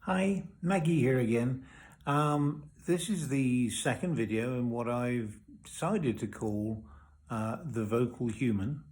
Hi, Maggie here again. This is the second video in what I've decided to call the vocal human.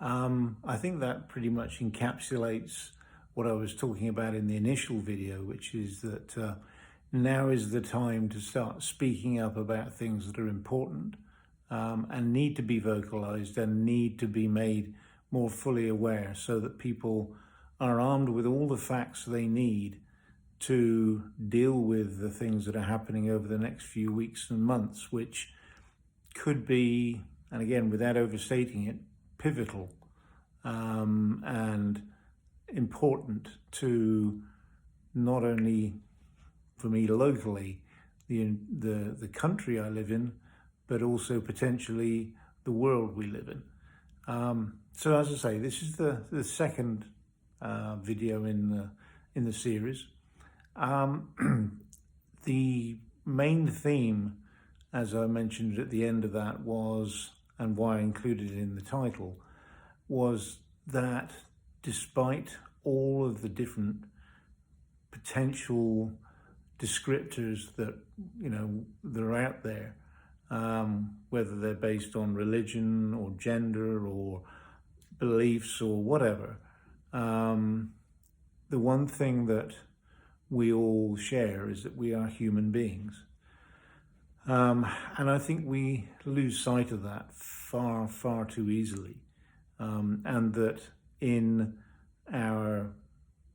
I think that pretty much encapsulates what I was talking about in the initial video, which is that now is the time to start speaking up about things that are important and need to be vocalized and need to be made more fully aware so that people are armed with all the facts they need to deal with the things that are happening over the next few weeks and months, which could be, and again, without overstating it, pivotal and important to not only for me locally, the country I live in, but also potentially the world we live in. So as I say, this is the second video in the series. The main theme, as I mentioned at the end of that, was, and why I included it in the title, was that despite all of the different potential descriptors that that are out there, whether they're based on religion or gender or beliefs or whatever, the one thing that we all share is that we are human beings. And I think we lose sight of that far, far too easily. And that in our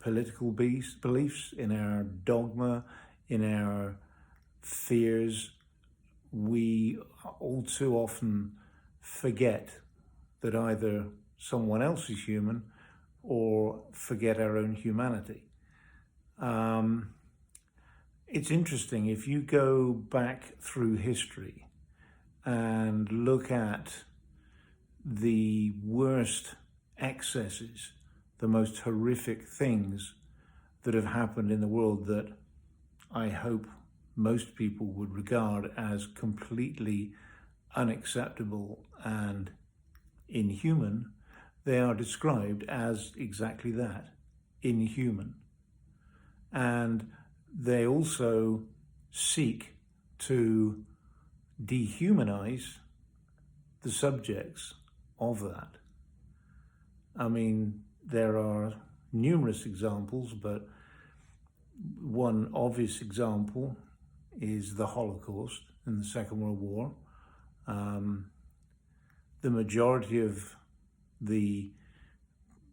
political beliefs, in our dogma, in our fears, we all too often forget that either someone else is human or forget our own humanity. It's interesting, if you go back through history and look at the worst excesses, the most horrific things that have happened in the world that I hope most people would regard as completely unacceptable and inhuman, they are described as exactly that, inhuman. And they also seek to dehumanize the subjects of that. I mean, there are numerous examples, but one obvious example is the Holocaust in the Second World War. The majority of the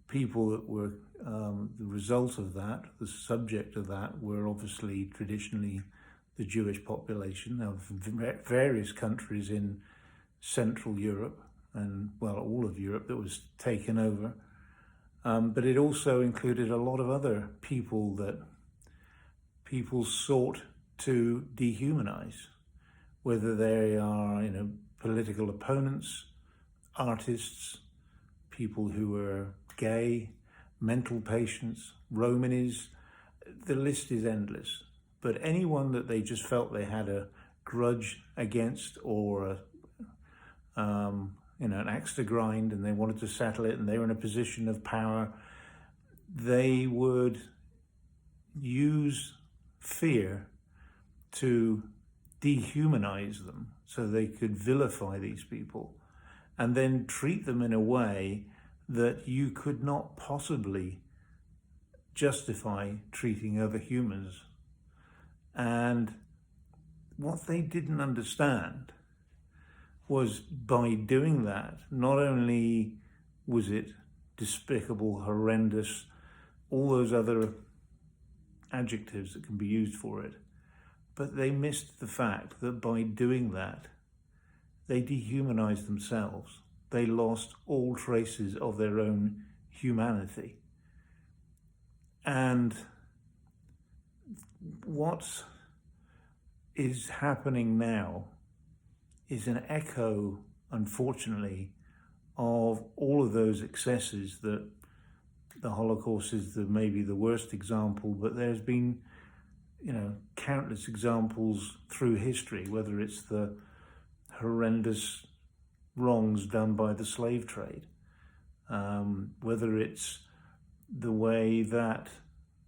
people that were the result of that, the subject of that, were obviously traditionally the Jewish population of various countries in Central Europe and, well, all of Europe that was taken over. But it also included a lot of other people that people sought to dehumanize, whether they are, political opponents, artists, people who were gay, mental patients, Romanies, the list is endless. But anyone that they just felt they had a grudge against or an axe to grind and they wanted to settle it and they were in a position of power, they would use fear to dehumanize them so they could vilify these people and then treat them in a way that you could not possibly justify treating other humans. And what they didn't understand was, by doing that, not only was it despicable, horrendous, all those other adjectives that can be used for it, but they missed the fact that by doing that, they dehumanized themselves. They lost all traces of their own humanity. And what is happening now is an echo, unfortunately, of all of those excesses. That the Holocaust is maybe the worst example, but there's been, countless examples through history, whether it's the horrendous wrongs done by the slave trade, whether it's the way that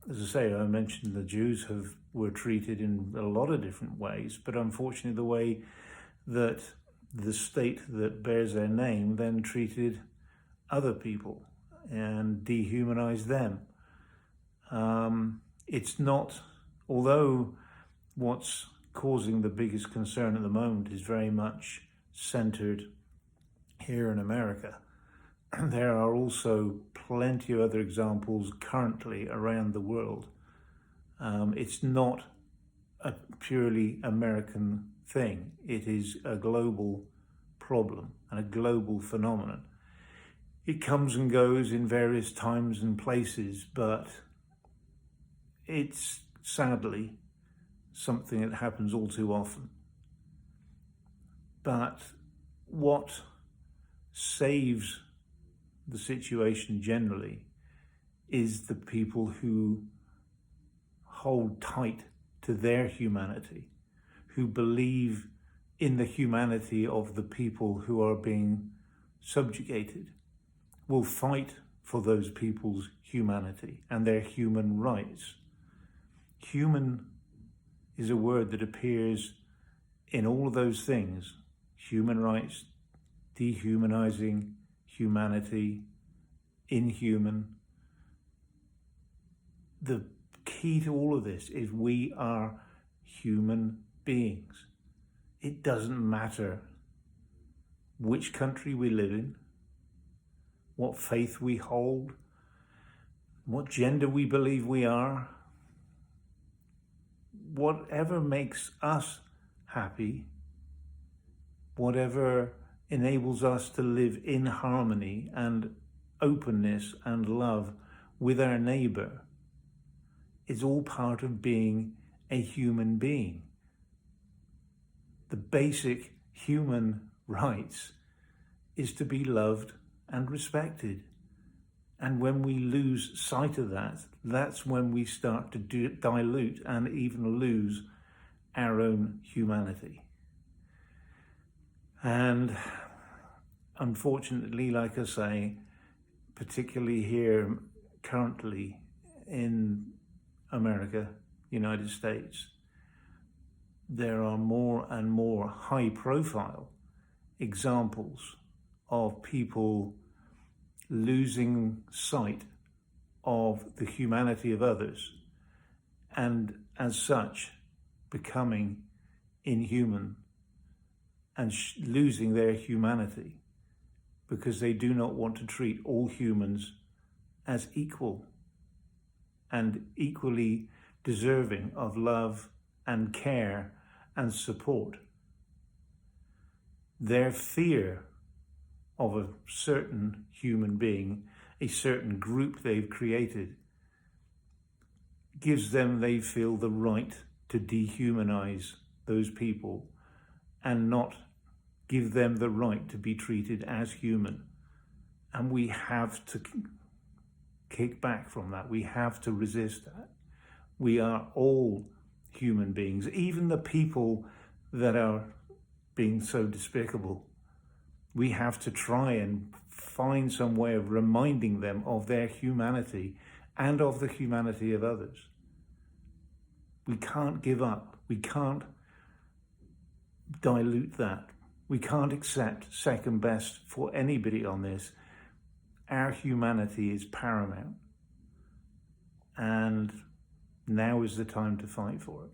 as I say, I mentioned the Jews were treated in a lot of different ways, but unfortunately the way that the state that bears their name then treated other people and dehumanized them. It's not, although what's causing the biggest concern at the moment is very much centered here in America, there are also plenty of other examples currently around the world. It's not a purely American thing. It is a global problem and a global phenomenon. It comes and goes in various times and places, but it's sadly something that happens all too often. But what saves the situation generally is the people who hold tight to their humanity, who believe in the humanity of the people who are being subjugated, will fight for those people's humanity and their human rights. Human is a word that appears in all of those things: human rights, dehumanizing, humanity, inhuman. The key to all of this is we are human beings. It doesn't matter which country we live in, what faith we hold, what gender we believe we are. Whatever makes us happy, whatever enables us to live in harmony and openness and love with our neighbor, is all part of being a human being. The basic human rights is to be loved and respected. And when we lose sight of that, that's when we start to dilute and even lose our own humanity. And unfortunately, like I say, particularly here currently in America, United States, there are more and more high-profile examples of people losing sight of the humanity of others and as such becoming inhuman and losing their humanity because they do not want to treat all humans as equal and equally deserving of love and care and support. Their fear of a certain human being, a certain group they've created, gives them, they feel, the right to dehumanize those people and not give them the right to be treated as human. And we have to kick back from that. We have to resist that. We are all human beings, even the people that are being so despicable. We have to try and find some way of reminding them of their humanity and of the humanity of others. We can't give up. We can't dilute that. We can't accept second best for anybody on this. Our humanity is paramount. And now is the time to fight for it.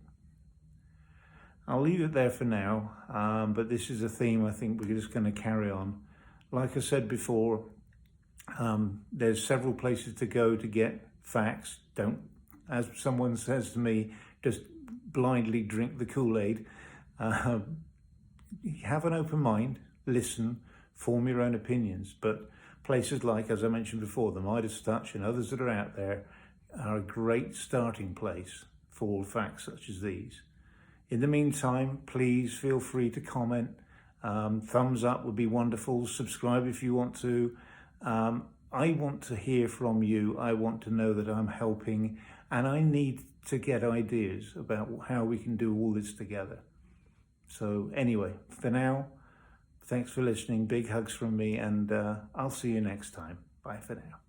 I'll leave it there for now, but this is a theme I think we're just going to carry on. Like I said before, there's several places to go to get facts. Don't, as someone says to me, just blindly drink the Kool-Aid. Have an open mind, listen, form your own opinions. But places like, as I mentioned before, the Midas Touch and others that are out there are a great starting place for facts such as these. In the meantime, please feel free to comment. Thumbs up would be wonderful. Subscribe if you want to. I want to hear from you. I want to know that I'm helping, and I need to get ideas about how we can do all this together. So anyway, for now, thanks for listening. Big hugs from me, and I'll see you next time. Bye for now.